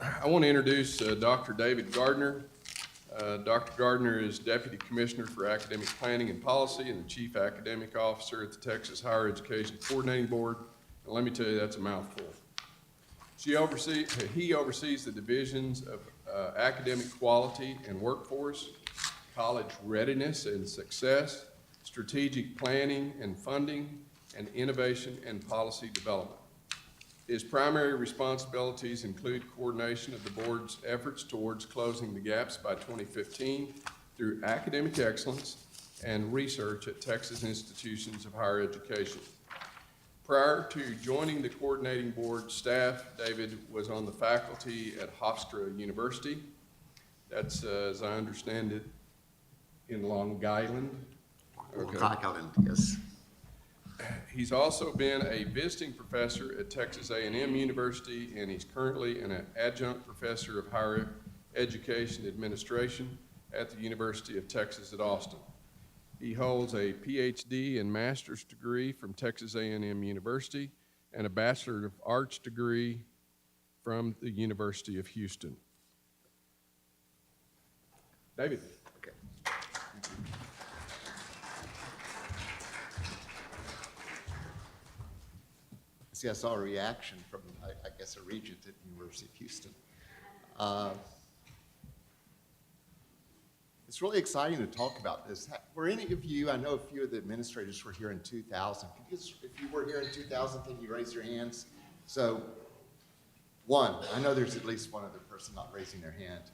I want to introduce Dr. David Gardner. Dr. Gardner is Deputy Commissioner for Academic Planning and Policy and the Chief Academic Officer at the Texas Higher Education Coordinating Board. And let me tell you, that's a mouthful. He oversees the divisions of academic quality and workforce, college readiness and success, strategic planning and funding, and innovation and policy development. His primary responsibilities include coordination of the board's efforts towards closing the gaps by 2015 through academic excellence and research at Texas institutions of higher education. Prior to joining the coordinating board staff, David was on the faculty at Hofstra University. That's, as I understand it, in Long Island. Okay. Long Island, yes. He's also been a visiting professor at Texas A&M University, and he's currently an adjunct professor of higher education administration at the University of Texas at Austin. He holds a PhD and master's degree from Texas A&M University and a Bachelor of Arts degree from the University of Houston. David. Okay. See, I saw a reaction from, I guess, a regent at the University of Houston. It's really exciting to talk about this. Were any of you, I know a few of the administrators were here in 2000. If you were here in 2000, can you raise your hands? So, one, I know there's at least one other person not raising their hand.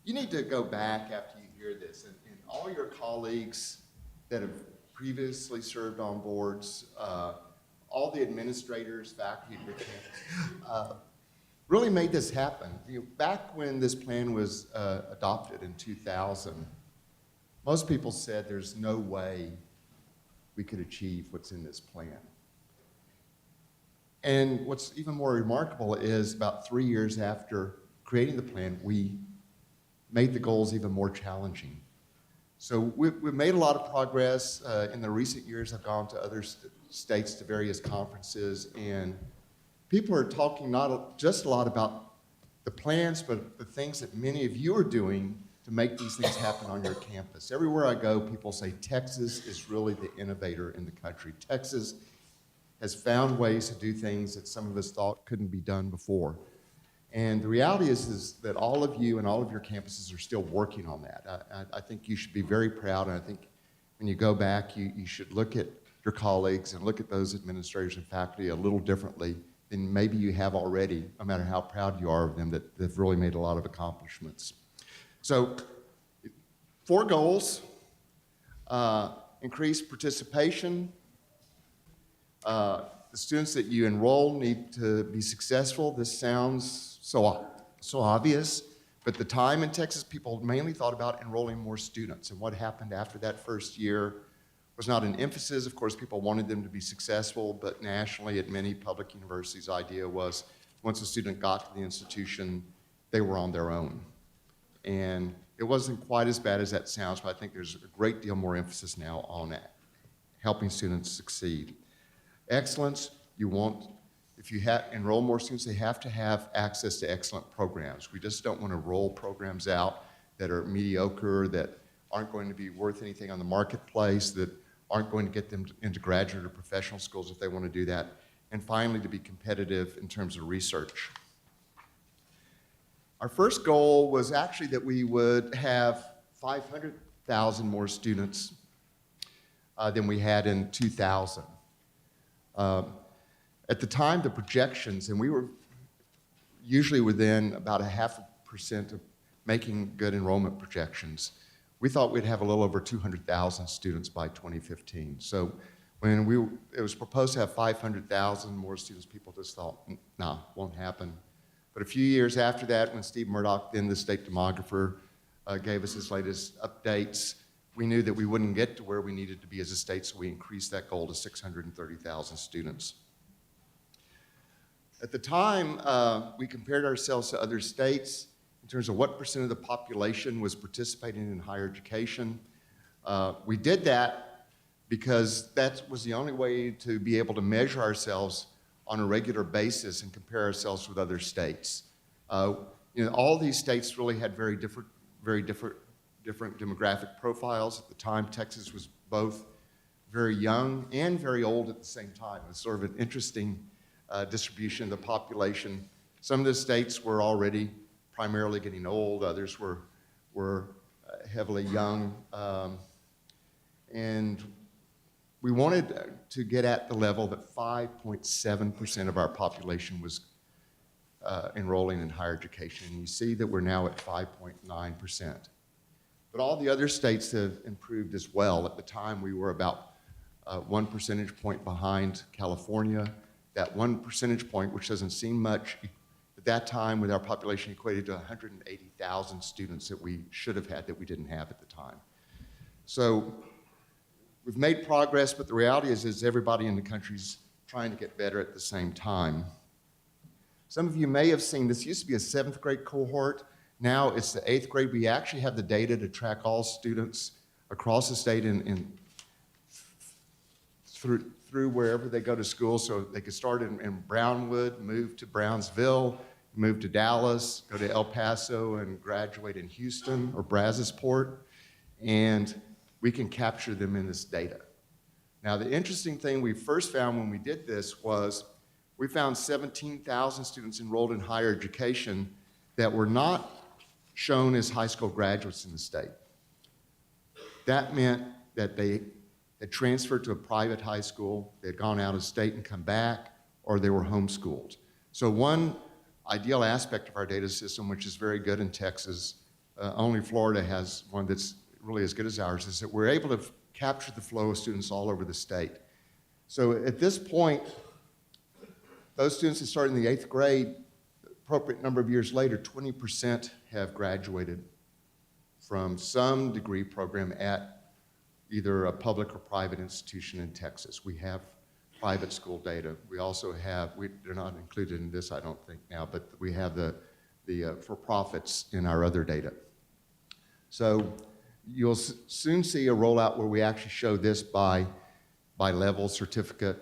You need to go back after you hear this, and all your colleagues that have previously served on boards, all the administrators, faculty, really made this happen. Back when this plan was adopted in 2000, most people said there's no way we could achieve what's in this plan. And what's even more remarkable is about 3 years after creating the plan, we made the goals even more challenging. So we've made a lot of progress. In the recent years, I've gone to other states to various conferences, and people are talking not just a lot about the plans, but the things that many of you are doing to make these things happen on your campus. Everywhere I go, people say Texas is really the innovator in the country. Texas has found ways to do things that some of us thought couldn't be done before. And the reality is that all of you and all of your campuses are still working on that. I think you should be very proud, and I think when you go back, you should look at your colleagues and look at those administrators and faculty a little differently than maybe you have already, no matter how proud you are of them, that they've really made a lot of accomplishments. So, 4 goals: increase participation. The students that you enroll need to be successful. This sounds so obvious, but at the time in Texas, people mainly thought about enrolling more students, and what happened after that first year was not an emphasis. Of course, people wanted them to be successful, but nationally at many public universities, the idea was once a student got to the institution, they were on their own. And it wasn't quite as bad as that sounds, but I think there's a great deal more emphasis now on that, helping students succeed. Excellence, if you enroll more students, they have to have access to excellent programs. We just don't want to roll programs out that are mediocre, that aren't going to be worth anything on the marketplace, that aren't going to get them into graduate or professional schools if they want to do that. And finally, to be competitive in terms of research. Our first goal was actually that we would have 500,000 more students than we had in 2000. At the time, the projections, and we were usually within about 0.5% of making good enrollment projections, we thought we'd have a little over 200,000 students by 2015. So when it was proposed to have 500,000 more students, people just thought, nah, won't happen. But a few years after that, when Steve Murdoch, then the state demographer, gave us his latest updates, we knew that we wouldn't get to where we needed to be as a state, so we increased that goal to 630,000 students. At the time, we compared ourselves to other states in terms of what % of the population was participating in higher education. We did that because that was the only way to be able to measure ourselves on a regular basis and compare ourselves with other states. All these states really had very different demographic profiles. At the time, Texas was both very young and very old at the same time. It was sort of an interesting distribution of the population. Some of the states were already primarily getting old, others were heavily young. And we wanted to get at the level that 5.7% of our population was enrolling in higher education. And you see that we're now at 5.9%. But all the other states have improved as well. At the time, we were about 1 percentage point behind California. That 1 percentage point, which doesn't seem much, at that time with our population equated to 180,000 students that we should have had that we didn't have at the time. So we've made progress, but the reality is everybody in the country's trying to get better at the same time. Some of you may have seen, this used to be a 7th grade cohort. Now it's the 8th grade. We actually have the data to track all students across the state through wherever they go to school. So they could start in Brownwood, move to Brownsville, move to Dallas, go to El Paso, and graduate in Houston or Brazosport. And we can capture them in this data. Now, the interesting thing we first found when we did this was we found 17,000 students enrolled in higher education that were not shown as high school graduates in the state. That meant that they had transferred to a private high school, they had gone out of state and come back, or they were homeschooled. So one ideal aspect of our data system, which is very good in Texas, only Florida has one that's really as good as ours, is that we're able to capture the flow of students all over the state. So at this point, those students that started in the 8th grade, appropriate number of years later, 20% have graduated from some degree program at either a public or private institution in Texas. We have private school data. We also have, they're not included in this, I don't think now, but we have the for-profits in our other data. So you'll soon see a rollout where we actually show this by level, certificate,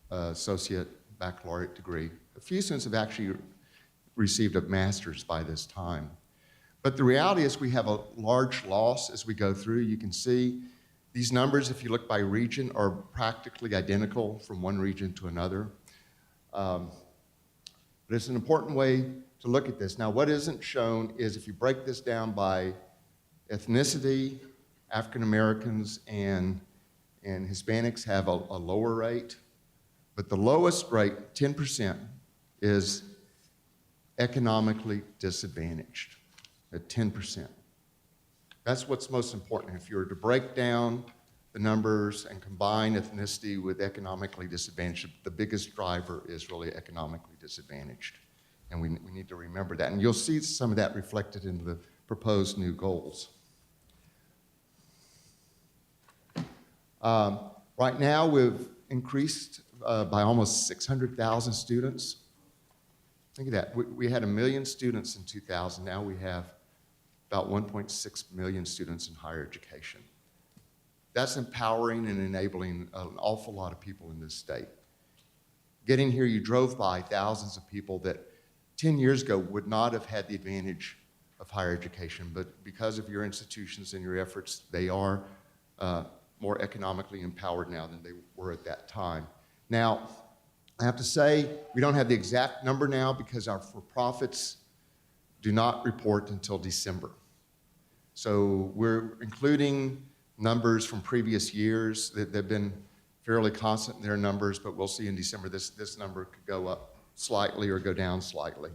associate, baccalaureate degree. A few students have actually received a master's by this time. But the reality is we have a large loss as we go through. You can see these numbers, if you look by region, are practically identical from one region to another. But it's an important way to look at this. Now, what isn't shown is if you break this down by ethnicity, African Americans and Hispanics have a lower rate, but the lowest rate, 10%, is economically disadvantaged at 10%. That's what's most important. If you were to break down the numbers and combine ethnicity with economically disadvantaged, the biggest driver is really economically disadvantaged. And we need to remember that. And you'll see some of that reflected in the proposed new goals. Right now, we've increased by almost 600,000 students. Think of that. We had 1 million students in 2000. Now we have about 1.6 million students in higher education. That's empowering and enabling an awful lot of people in this state. Getting here, you drove by thousands of people that 10 years ago would not have had the advantage of higher education, but because of your institutions and your efforts, they are more economically empowered now than they were at that time. Now, I have to say, we don't have the exact number now because our for-profits do not report until December. So we're including numbers from previous years that they've been fairly constant in their numbers, but we'll see in December this number could go up slightly or go down slightly.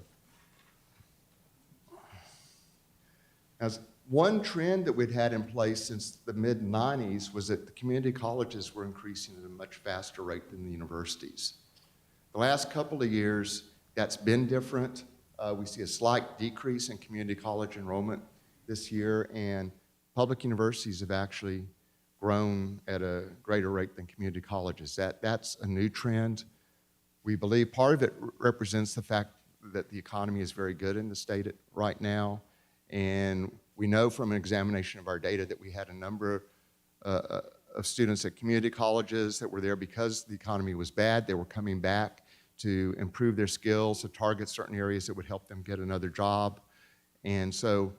As one trend that we'd had in place since the mid-90s was that the community colleges were increasing at a much faster rate than the universities. The last couple of years, that's been different. We see a slight decrease in community college enrollment this year, and public universities have actually grown at a greater rate than community colleges. That's a new trend. We believe part of it represents the fact that the economy is very good in the state right now, and we know from an examination of our data that we had a number of students at community colleges that were there because the economy was bad. They were coming back to improve their skills, to target certain areas that would help them get another job. And so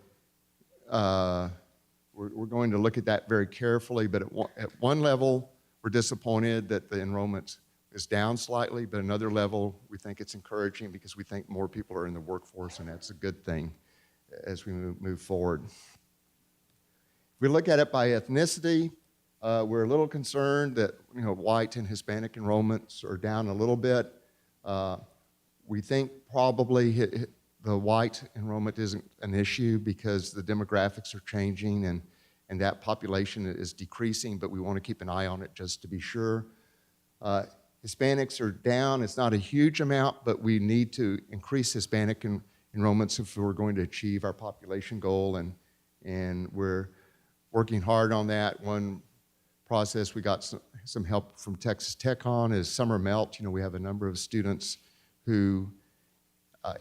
we're going to look at that very carefully, but at one level, we're disappointed that the enrollment is down slightly, but another level, we think it's encouraging because we think more people are in the workforce, and that's a good thing as we move forward. If we look at it by ethnicity, we're a little concerned that white and Hispanic enrollments are down a little bit. We think probably the white enrollment isn't an issue because the demographics are changing and that population is decreasing, but we want to keep an eye on it just to be sure. Hispanics are down. It's not a huge amount, but we need to increase Hispanic enrollments if we're going to achieve our population goal, and we're working hard on that. One process we got some help from Texas Tech on is summer melt. We have a number of students who are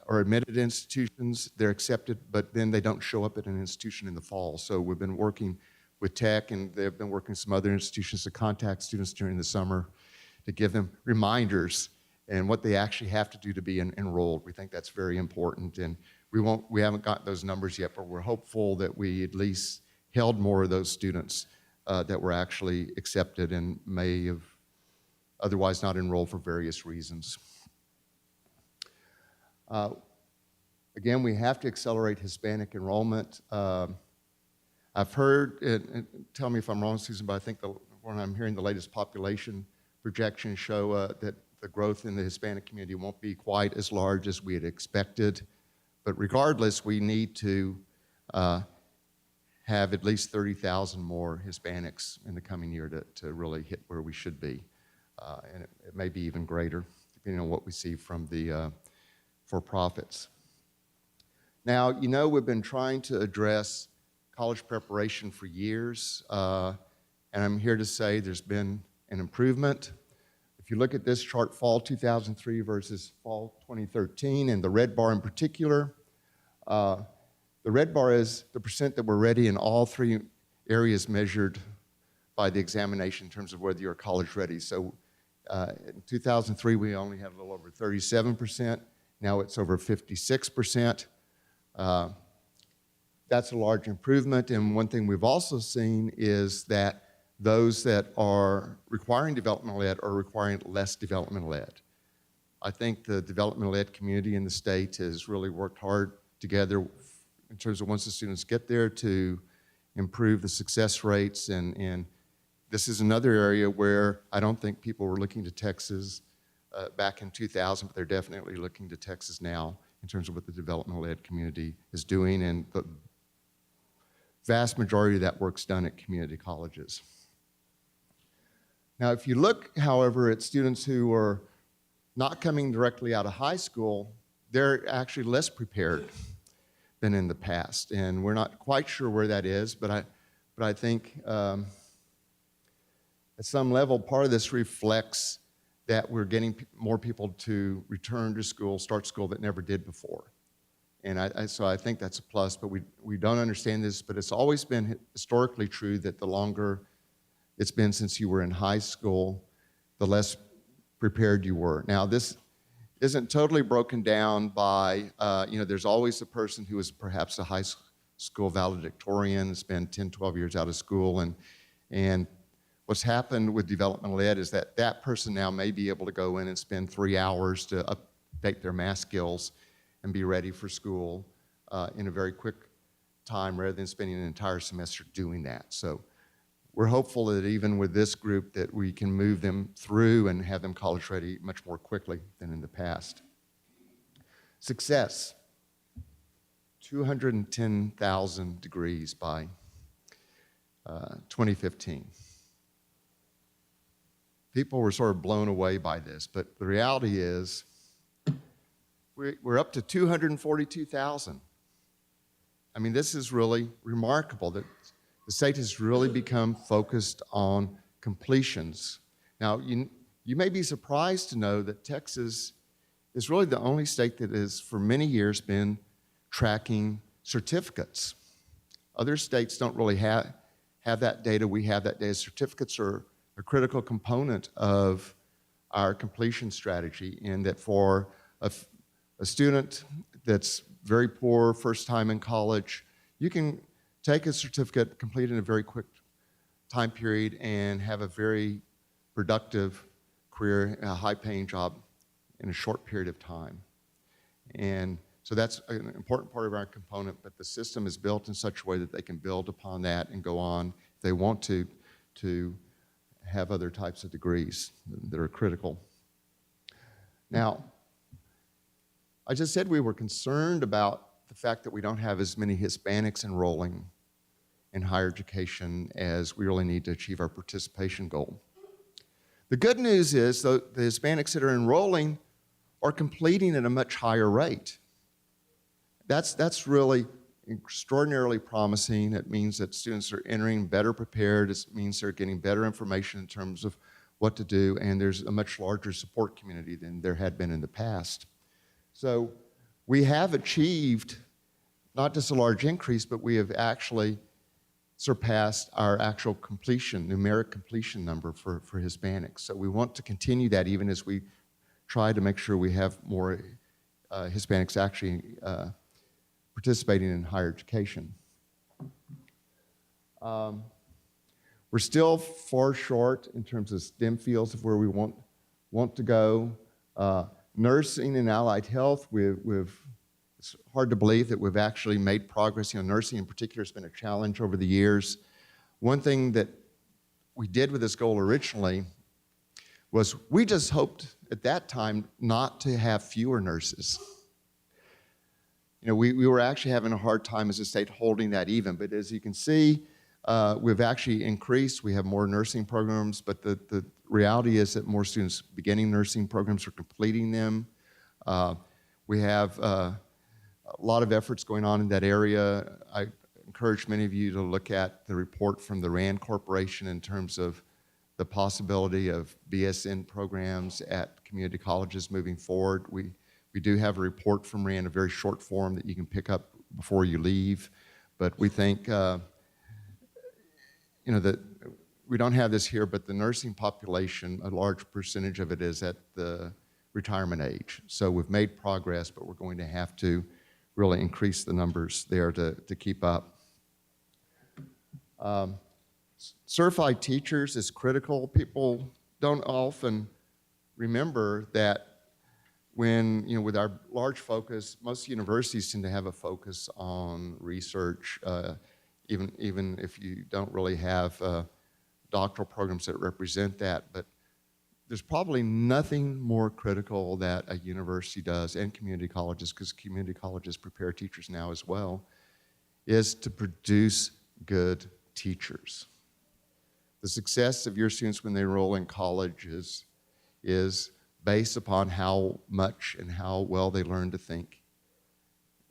admitted to institutions, they're accepted, but then they don't show up at an institution in the fall. So we've been working with Tech, and they've been working with some other institutions to contact students during the summer to give them reminders and what they actually have to do to be enrolled. We think that's very important, and we haven't got those numbers yet, but we're hopeful that we at least held more of those students that were actually accepted and may have otherwise not enrolled for various reasons. Again, we have to accelerate Hispanic enrollment. I've heard, and tell me if I'm wrong, Susan, but I think when I'm hearing the latest population projections show that the growth in the Hispanic community won't be quite as large as we had expected. But regardless, we need to have at least 30,000 more Hispanics in the coming year to really hit where we should be. And it may be even greater, depending on what we see from the for-profits. Now, we've been trying to address college preparation for years, and I'm here to say there's been an improvement. If you look at this chart, fall 2003 versus fall 2013, and the red bar in particular, the red bar is the percent that were ready in all three areas measured by the examination in terms of whether you're college ready. So in 2003, we only had a little over 37%. Now it's over 56%. That's a large improvement, and one thing we've also seen is that those that are requiring developmental ed are requiring less developmental ed. I think the developmental ed community in the state has really worked hard together in terms of once the students get there to improve the success rates, and this is another area where I don't think people were looking to Texas back in 2000, but they're definitely looking to Texas now in terms of what the developmental ed community is doing, and the vast majority of that work's done at community colleges. Now, if you look, however, at students who are not coming directly out of high school, they're actually less prepared than in the past, and we're not quite sure where that is, but I think at some level, part of this reflects that we're getting more people to return to school, start school that never did before. And so I think that's a plus, but we don't understand this, but it's always been historically true that the longer it's been since you were in high school, the less prepared you were. Now, this isn't totally broken down by, there's always a person who is perhaps a high school valedictorian, spent 10, 12 years out of school, and what's happened with developmental ed is that person now may be able to go in and spend 3 hours to update their math skills and be ready for school in a very quick time rather than spending an entire semester doing that. So we're hopeful that even with this group that we can move them through and have them college ready much more quickly than in the past. Success, 210,000 degrees by 2015. People were sort of blown away by this, but the reality is we're up to 242,000. I mean, this is really remarkable that the state has really become focused on completions. Now, you may be surprised to know that Texas is really the only state that has for many years been tracking certificates. Other states don't really have that data. We have that data. Certificates are a critical component of our completion strategy, in that for a student that's very poor, first time in college, you can take a certificate, complete in a very quick time period, and have a very productive career, a high-paying job in a short period of time. And so that's an important part of our component, but the system is built in such a way that they can build upon that and go on, if they want to have other types of degrees that are critical. Now, I just said we were concerned about the fact that we don't have as many Hispanics enrolling in higher education as we really need to achieve our participation goal. The good news is that the Hispanics that are enrolling are completing at a much higher rate. That's really extraordinarily promising. It means that students are entering better prepared. It means they're getting better information in terms of what to do, and there's a much larger support community than there had been in the past. So we have achieved not just a large increase, but we have actually surpassed our actual completion, numeric completion number for Hispanics. So we want to continue that even as we try to make sure we have more Hispanics actually participating in higher education. We're still far short in terms of STEM fields of where we want to go. Nursing and allied health, it's hard to believe that we've actually made progress. Nursing in particular has been a challenge over the years. One thing that we did with this goal originally was we just hoped at that time not to have fewer nurses. We were actually having a hard time as a state holding that even, but as you can see, we've actually increased. We have more nursing programs, but the reality is that more students beginning nursing programs are completing them. We have a lot of efforts going on in that area. I encourage many of you to look at the report from the RAND Corporation in terms of the possibility of BSN programs at community colleges moving forward. We do have a report from RAND, a very short form that you can pick up before you leave, but we think that we don't have this here, but the nursing population, a large percentage of it is at the retirement age. So we've made progress, but we're going to have to really increase the numbers there to keep up. Certified teachers is critical. People don't often remember that when, with our large focus, most universities tend to have a focus on research, even if you don't really have doctoral programs that represent that. But there's probably nothing more critical that a university does, and community colleges, because community colleges prepare teachers now as well, is to produce good teachers. The success of your students when they enroll in college is based upon how much and how well they learn to think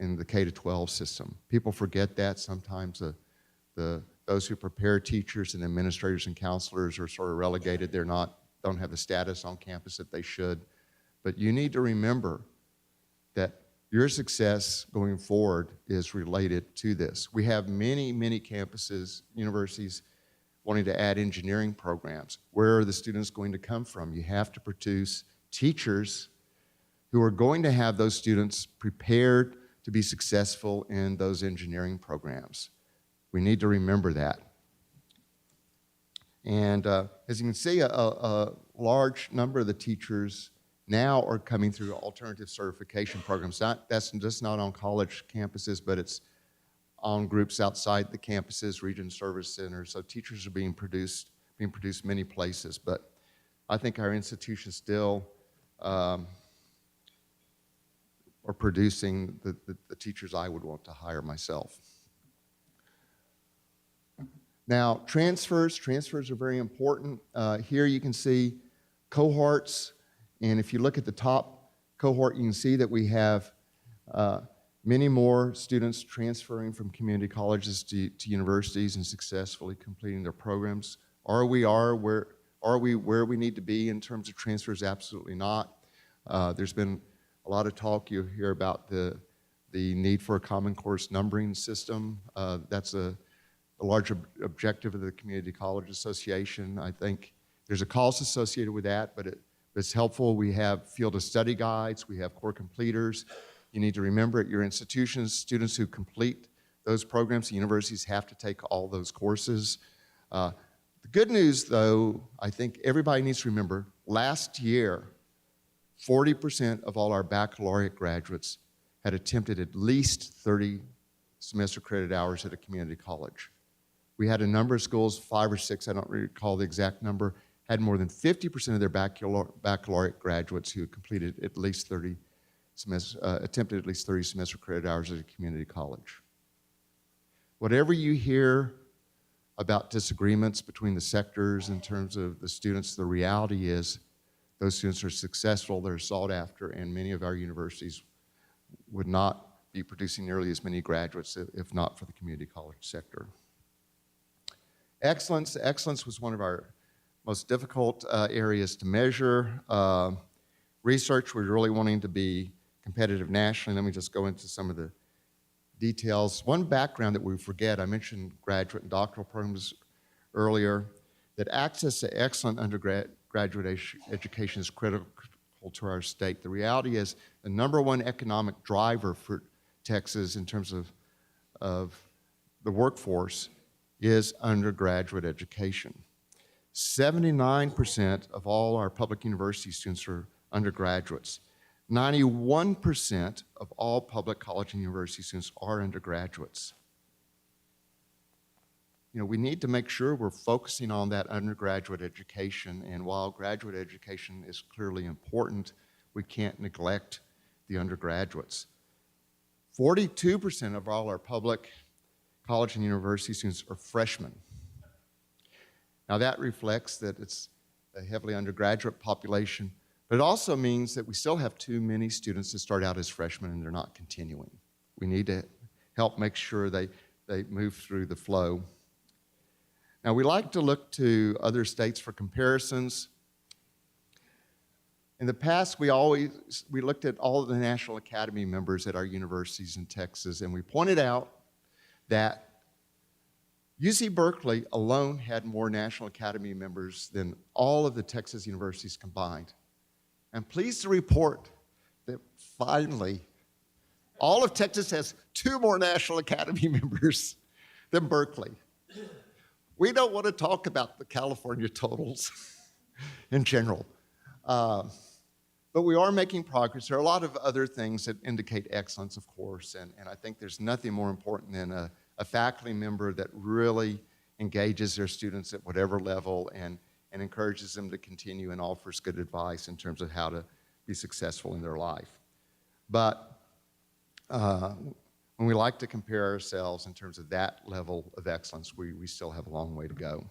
in the K-12 system. People forget that sometimes. Those who prepare teachers and administrators and counselors are sort of relegated. Don't have the status on campus that they should. But you need to remember that your success going forward is related to this. We have many, many campuses, universities, wanting to add engineering programs. Where are the students going to come from? You have to produce teachers who are going to have those students prepared to be successful in those engineering programs. We need to remember that. And as you can see, a large number of the teachers now are coming through alternative certification programs. That's just not on college campuses, but it's on groups outside the campuses, region service centers. So teachers are being produced many places. But I think our institutions still are producing the teachers I would want to hire myself. Now, transfers are very important. Here you can see cohorts, and if you look at the top cohort, you can see that we have many more students transferring from community colleges to universities and successfully completing their programs. Are we where we need to be in terms of transfers? Absolutely not. There's been a lot of talk you hear about the need for a common course numbering system. That's a large objective of the Community College Association. I think there's a cost associated with that, but It's helpful. We have field of study guides. We have core completers. You need to remember at your institutions, students who complete those programs, the universities have to take all those courses. The good news, though, I think everybody needs to remember, last year, 40% of all our baccalaureate graduates had attempted at least 30 semester credit hours at a community college. We had a number of schools, 5 or 6, I don't recall the exact number, had more than 50% of their baccalaureate graduates who had completed at least 30 attempted at least 30 semester credit hours at a community college. Whatever you hear about disagreements between the sectors in terms of the students, the reality is those students are successful, they're sought after, and many of our universities would not be producing nearly as many graduates if not for the community college sector. Excellence was one of our most difficult areas to measure. Research, we're really wanting to be competitive nationally. Let me just go into some of the details. One background that we forget, I mentioned graduate and doctoral programs earlier, that access to excellent undergraduate education is critical to our state. The reality is the #1 economic driver for Texas in terms of the workforce is undergraduate education. 79% of all our public university students are undergraduates. 91% of all public college and university students are undergraduates. You know, we need to make sure we're focusing on that undergraduate education, and while graduate education is clearly important, we can't neglect the undergraduates. 42% of all our public college and university students are freshmen. Now that reflects that it's a heavily undergraduate population, but it also means that we still have too many students that start out as freshmen and they're not continuing. We need to help make sure they move through the flow. Now we like to look to other states for comparisons. In the past, we looked at all of the National Academy members at our universities in Texas, and we pointed out that UC Berkeley alone had more National Academy members than all of the Texas universities combined. I'm pleased to report that finally, all of Texas has 2 more National Academy members than Berkeley. We don't want to talk about the California totals in general. But we are making progress. There are a lot of other things that indicate excellence, of course, and I think there's nothing more important than a faculty member that really engages their students at whatever level and encourages them to continue and offers good advice in terms of how to be successful in their life. But when we like to compare ourselves in terms of that level of excellence, we still have a long way to go.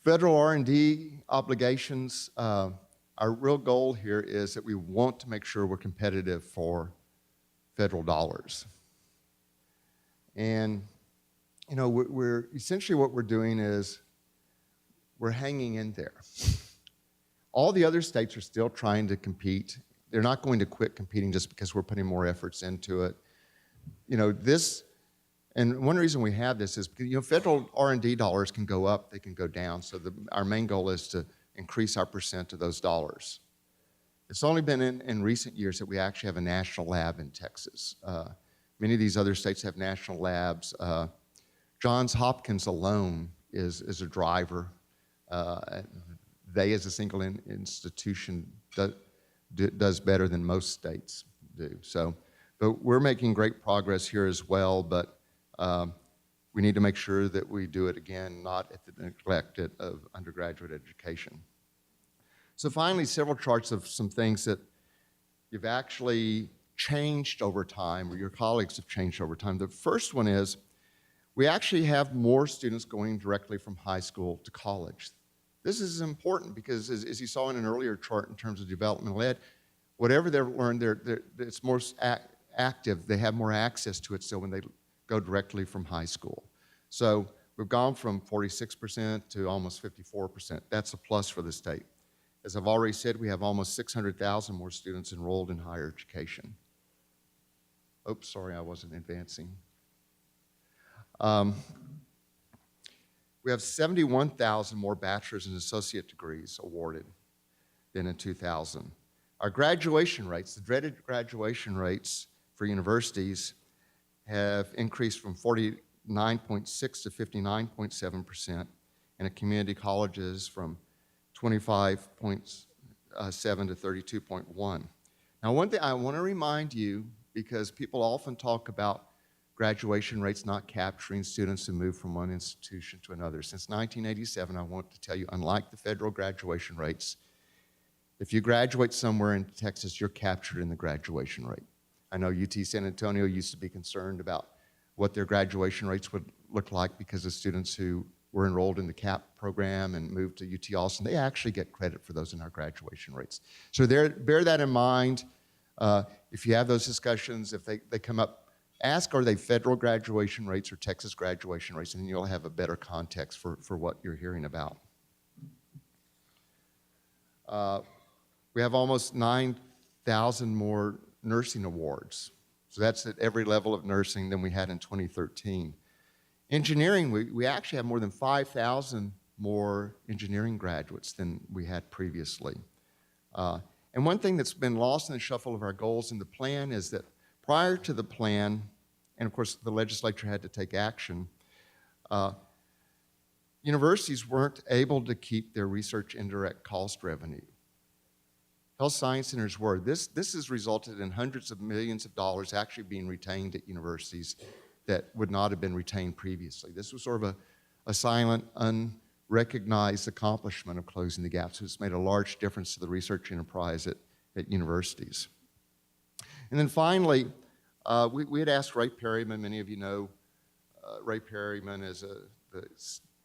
Federal R&D obligations, our real goal here is that we want to make sure we're competitive for federal dollars. And, you know, we're essentially what we're doing is we're hanging in there. All the other states are still trying to compete. They're not going to quit competing just because we're putting more efforts into it. You know, and one reason we have this is because, you know, federal R&D dollars can go up, they can go down. So our main goal is to increase our percent of those dollars. It's only been in recent years that we actually have a national lab in Texas. Many of these other states have national labs. Johns Hopkins alone is a driver. They, as a single institution, does better than most states do. So, but we're making great progress here as well, but we need to make sure that we do it again, not at the neglect of undergraduate education. So finally, several charts of some things that you've actually changed over time, or your colleagues have changed over time. The first one is we actually have more students going directly from high school to college. This is important because, as you saw in an earlier chart in terms of developmental ed, whatever they've learned, it's more active. They have more access to it still when they go directly from high school. So we've gone from 46% to almost 54%. That's a plus for the state. As I've already said, we have almost 600,000 more students enrolled in higher education. Oops, sorry, I wasn't advancing. We have 71,000 more bachelor's and associate degrees awarded. than in 2000. Our graduation rates, the dreaded graduation rates for universities, have increased from 49.6 to 59.7%, and at community colleges from 25.7 to 32.1. Now, one thing I want to remind you, because people often talk about graduation rates not capturing students who move from one institution to another. Since 1987, I want to tell you, unlike the federal graduation rates, if you graduate somewhere in Texas, you're captured in the graduation rate. I know UT San Antonio used to be concerned about what their graduation rates would look like because of students who were enrolled in the CAP program and moved to UT Austin. They actually get credit for those in our graduation rates. So bear that in mind. If you have those discussions, if they come up, ask, are they federal graduation rates or Texas graduation rates, and then you'll have a better context for what you're hearing about. We have almost 9,000 more nursing awards. So that's at every level of nursing than we had in 2013. Engineering, we actually have more than 5,000 more engineering graduates than we had previously. And one thing that's been lost in the shuffle of our goals in the plan is that prior to the plan, and of course the legislature had to take action, universities weren't able to keep their research indirect cost revenue. Health science centers were. This has resulted in hundreds of millions of dollars actually being retained at universities that would not have been retained previously. This was sort of a silent, unrecognized accomplishment of closing the gap. So it's made a large difference to the research enterprise at universities. And then finally, we had asked Ray Perryman, many of you know Ray Perryman is the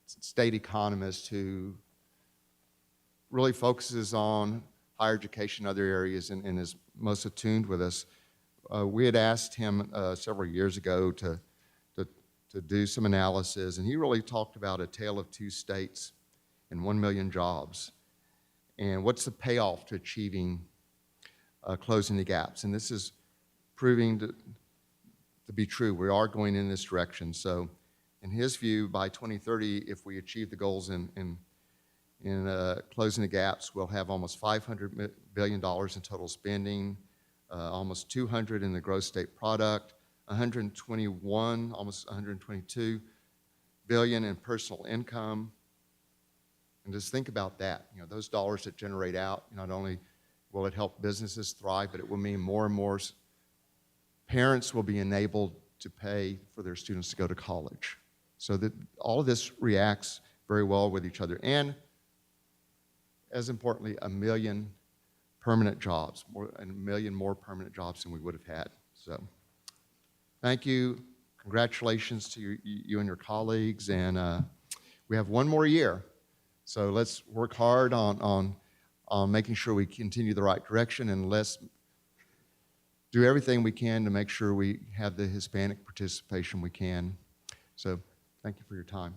state economist who really focuses on higher education and other areas and is most attuned with us. We had asked him several years ago to do some analysis, and he really talked about a tale of two states and 1 million jobs. And what's the payoff to achieving closing the gaps? And this is proving to be true. We are going in this direction. So in his view, by 2030, if we achieve the goals in closing the gaps, we'll have almost $500 billion in total spending, almost 200 in the gross state product, 121, almost 122 billion in personal income. And just think about that. You know, those dollars that generate out, not only will it help businesses thrive, but it will mean more and more parents will be enabled to pay for their students to go to college. So that all of this reacts very well with each other. And as importantly, 1 million permanent jobs, a million more permanent jobs than we would have had. So thank you. Congratulations to you and your colleagues. And we have one more year. So let's work hard on making sure we continue the right direction, and let's do everything we can to make sure we have the Hispanic participation we can. So thank you for your time.